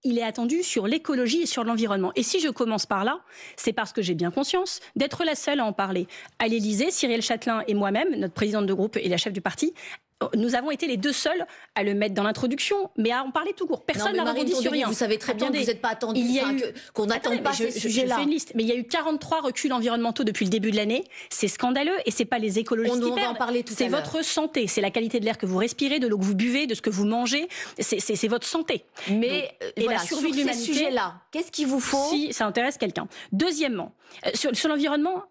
il est attendu sur l'écologie et sur l'environnement. Et si je commence par là, c'est parce que j'ai bien conscience d'être la seule à en parler. À l'Élysée, Cyrielle Châtelain et moi-même, notre présidente de groupe et la chef du parti, nous avons été les deux seuls à le mettre dans l'introduction, mais à en parler tout court. Personne n'a rebondi sur rien. Vous savez très bien que vous n'êtes pas attendu, qu'on n'attend pas ces sujets-là. Je fais une liste, mais il y a eu 43 reculs environnementaux depuis le début de l'année. C'est scandaleux et c'est pas les écologistes qui perdent. On va en parler tout à l'heure. C'est votre santé, c'est la qualité de l'air que vous respirez, de l'eau que vous buvez, de ce que vous mangez. C'est votre santé. Mais et voilà, la survie de l'humanité. Sur ces sujets-là, qu'est-ce qu'il vous faut si ça intéresse quelqu'un? Deuxièmement, sur l'environnement,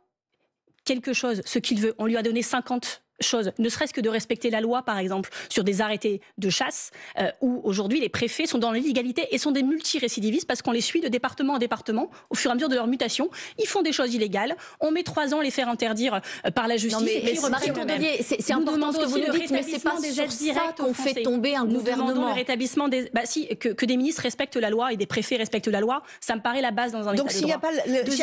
quelque chose, ce qu'il veut. On lui a donné 50 choses, ne serait-ce que de respecter la loi, par exemple, sur des arrêtés de chasse, où aujourd'hui les préfets sont dans l'illégalité et sont des multirécidivistes parce qu'on les suit de département en département au fur et à mesure de leur mutation. Ils font des choses illégales. On met 3 ans à les faire interdire par la justice. Non mais Marie Tondelier, c'est important ce que vous nous dites, mais c'est pas sur ça qu'on fait tomber un gouvernement. Nous demandons le rétablissement des... que des ministres respectent la loi et des préfets respectent la loi, ça me paraît la base dans un état de droit. Donc s'il n'y a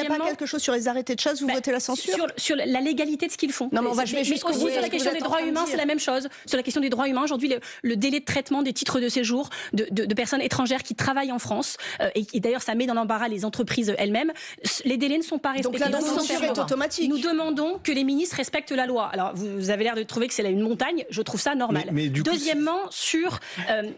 pas quelque chose sur les arrêtés de chasse, vous votez la censure? Sur la légalité de ce qu'ils font. Non, mais on va juste aussi sur la question des droits humains, c'est la même chose. Sur la question des droits humains, aujourd'hui, le délai de traitement des titres de séjour de personnes étrangères qui travaillent en France, et d'ailleurs, ça met dans l'embarras les entreprises elles-mêmes, les délais ne sont pas respectés. Donc la censure est automatique. Nous demandons que les ministres respectent la loi. Alors, vous avez l'air de trouver que c'est une montagne, je trouve ça normal. Deuxièmement, sur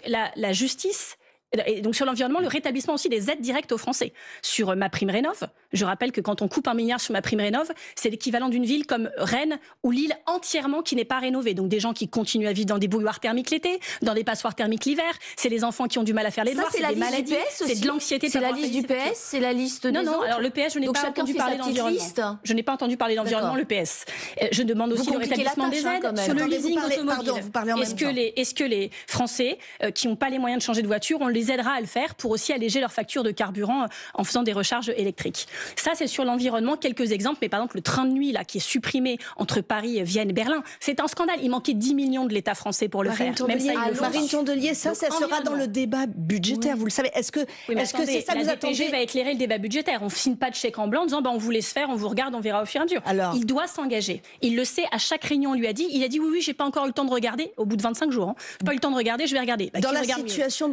la justice, et donc sur l'environnement, le rétablissement aussi des aides directes aux Français. Sur MaPrimeRénov', je rappelle que quand on coupe 1 milliard sur MaPrimeRénov', c'est l'équivalent d'une ville comme Rennes ou Lille entièrement qui n'est pas rénovée. Donc des gens qui continuent à vivre dans des bouilloires thermiques l'été, dans des passoires thermiques l'hiver. C'est les enfants qui ont du mal à faire les devoirs, c'est des maladies, c'est de l'anxiété. C'est la liste du PS, c'est la liste des autres. Non, alors le PS, je n'ai pas entendu parler d'environnement. Je n'ai pas entendu parler d'environnement, le PS. Je demande aussi le rétablissement des aides sur le leasing automobile. Est-ce que les Français qui n'ont pas les moyens de changer de voiture, on les aidera à le faire pour aussi alléger leur facture de carburant en faisant des recharges électriques. Ça, c'est sur l'environnement. Quelques exemples, mais par exemple, le train de nuit là, qui est supprimé entre Paris, Vienne et Berlin, c'est un scandale. Il manquait 10 millions de l'État français pour le faire. Marine Tondelier, ça sera dans le débat budgétaire, vous le savez. Est-ce que c'est ça que vous attendez? La DPG va éclairer le débat budgétaire. On ne signe pas de chèque en blanc en disant on vous laisse faire, on vous regarde, on verra au fur et à mesure. Alors, il doit s'engager. Il le sait, à chaque réunion, on lui a dit, oui, j'ai pas encore eu le temps de regarder, au bout de 25 jours. Pas eu le temps de regarder, je vais regarder. Dans la situation